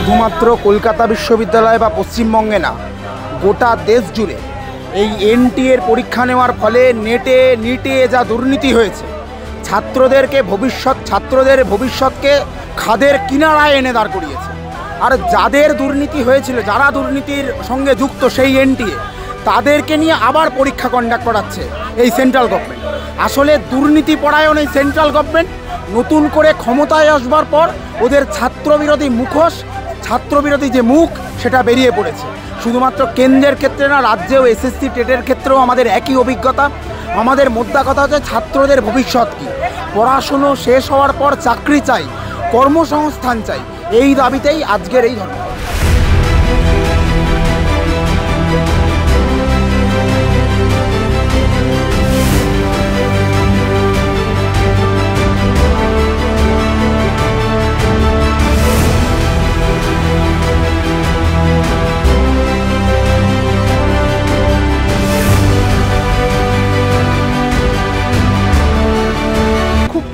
শুধুমাত্র কলকাতা বিশ্ববিদ্যালয় বা পশ্চিমবঙ্গে না, গোটা দেশ জুড়ে এই এনটিএর পরীক্ষা নেওয়ার ফলে নিটে যা দুর্নীতি হয়েছে, ছাত্রদের ভবিষ্যৎকে খাদের কিনারায় এনে দাঁড় করিয়েছে। আর যাদের দুর্নীতি হয়েছিল, যারা দুর্নীতির সঙ্গে যুক্ত সেই এনটিএ, তাদেরকে নিয়ে আবার পরীক্ষা কন্ডাক্ট করাচ্ছে এই সেন্ট্রাল গভর্নমেন্ট। আসলে দুর্নীতি পরায়ণ এই সেন্ট্রাল গভর্নমেন্ট নতুন করে ক্ষমতায় আসবার পর ওদের ছাত্রবিরোধী যে মুখ সেটা বেরিয়ে পড়েছে। শুধুমাত্র কেন্দ্রের ক্ষেত্রে না, রাজ্যেও এসএসসি টেটের ক্ষেত্রেও আমাদের একই অভিজ্ঞতা। আমাদের মোদ্দা কথা হচ্ছে ছাত্রদের ভবিষ্যৎ কী, পড়াশুনো শেষ হওয়ার পর চাকরি চাই, কর্মসংস্থান চাই, এই দাবিতেই আজকের এই ধর্ম।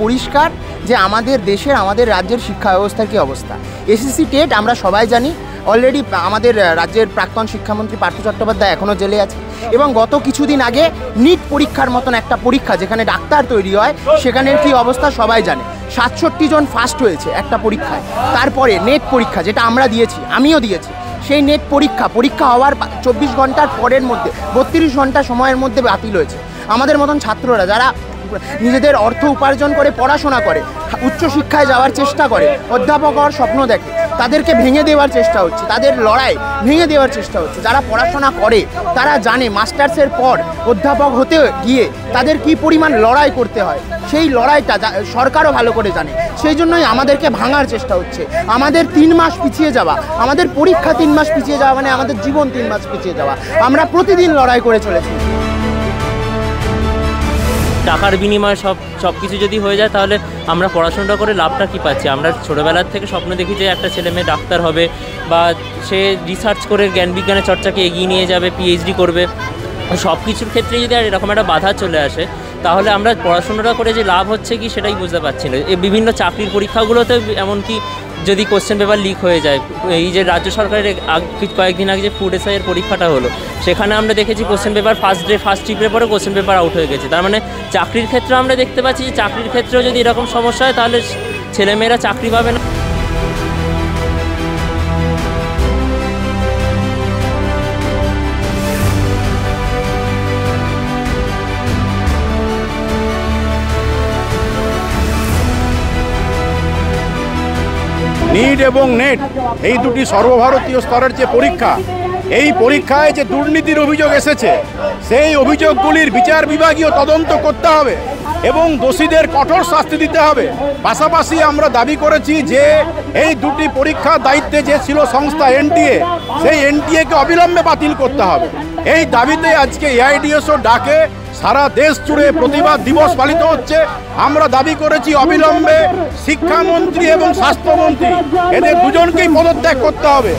পরিষ্কার যে আমাদের রাজ্যের শিক্ষা ব্যবস্থার কী অবস্থা। এসএসসি টেট আমরা সবাই জানি, অলরেডি আমাদের রাজ্যের প্রাক্তন শিক্ষামন্ত্রী পার্থ চট্টোপাধ্যায় এখনও জেলে আছে, এবং গত কিছুদিন আগে নিট পরীক্ষার মতন একটা পরীক্ষা যেখানে ডাক্তার তৈরি হয়, সেখানের কী অবস্থা সবাই জানে। 67 জন ফার্স্ট হয়েছে একটা পরীক্ষায়। তারপরে নেট পরীক্ষা, যেটা আমরা দিয়েছি, আমিও দিয়েছি, সেই নেট পরীক্ষা হওয়ার 24 ঘন্টার পরের মধ্যে 32 ঘন্টা সময়ের মধ্যে বাতিল হয়েছে। আমাদের মতন ছাত্ররা যারা নিজেদের অর্থ উপার্জন করে পড়াশোনা করে, উচ্চশিক্ষায় যাওয়ার চেষ্টা করে, অধ্যাপক হওয়ার স্বপ্ন দেখে, তাদেরকে ভেঙে দেওয়ার চেষ্টা হচ্ছে, তাদের লড়াই ভেঙে দেওয়ার চেষ্টা হচ্ছে। যারা পড়াশোনা করে তারা জানে মাস্টার্সের পর অধ্যাপক হতে গিয়ে তাদের কী পরিমাণ লড়াই করতে হয়, সেই লড়াইটা সরকারও ভালো করে জানে। সেই জন্যই আমাদেরকে ভাঙার চেষ্টা হচ্ছে। আমাদের 3 মাস পিছিয়ে যাওয়া, আমাদের পরীক্ষা 3 মাস পিছিয়ে যাওয়া মানে আমাদের জীবন 3 মাস পিছিয়ে যাওয়া। আমরা প্রতিদিন লড়াই করে চলেছি। টাকার বিনিময়ে সব কিছু যদি হয়ে যায়, তাহলে আমরা পড়াশোনাটা করে লাভটা কী পাচ্ছি? আমরা ছোটোবেলার থেকে স্বপ্ন দেখি যে একটা ছেলে মেয়ে ডাক্তার হবে, বা সে রিসার্চ করে জ্ঞান বিজ্ঞানের চর্চাকে এগিয়ে নিয়ে যাবে, পিএইচডি করবে। সব কিছুর ক্ষেত্রে যদি আর এরকম একটা বাধা চলে আসে, তাহলে আমরা পড়াশোনাটা করে যে লাভ হচ্ছে কি সেটাই বুঝতে পারছি না। এই বিভিন্ন চাকরির পরীক্ষাগুলোতে এমনকি যদি কোশ্চেন পেপার লিক হয়ে যায়, এই যে রাজ্য সরকারের কয়েকদিন আগে যে ফুড এসআইয়ের পরীক্ষাটা হলো, সেখানে আমরা দেখেছি কোশ্চেন পেপার ফার্স্ট ট্রিপের পরে কোশ্চেন পেপার আউট হয়ে গেছে। তার মানে চাকরির ক্ষেত্রে আমরা দেখতে পাচ্ছি যে চাকরির ক্ষেত্রেও যদি এরকম সমস্যা হয়, তাহলে ছেলেমেয়েরা চাকরি পাবে না। নিট এবং নেট এই দুটি সর্বভারতীয় স্তরের যে পরীক্ষা, এই পরীক্ষায় যে দুর্নীতির অভিযোগ এসেছে, সেই অভিযোগগুলির বিচার বিভাগীয় তদন্ত করতে হবে এবং দোষীদের কঠোর শাস্তি দিতে হবে। পাশাপাশি আমরা দাবি করেছি যে এই দুটি পরীক্ষার দায়িত্বে যে ছিল সংস্থা এনটিএ, সেই এনটিএকে অবিলম্বে বাতিল করতে হবে। এই দাবিতে আজকে এআইডিএসও ডাকে সারা দেশ জুড়ে প্রতিবাদ দিবস পালিত হচ্ছে। আমরা দাবি করেছি অবিলম্বে শিক্ষামন্ত্রী এবং স্বাস্থ্যমন্ত্রী এদের দুজনকেই পদত্যাগ করতে হবে।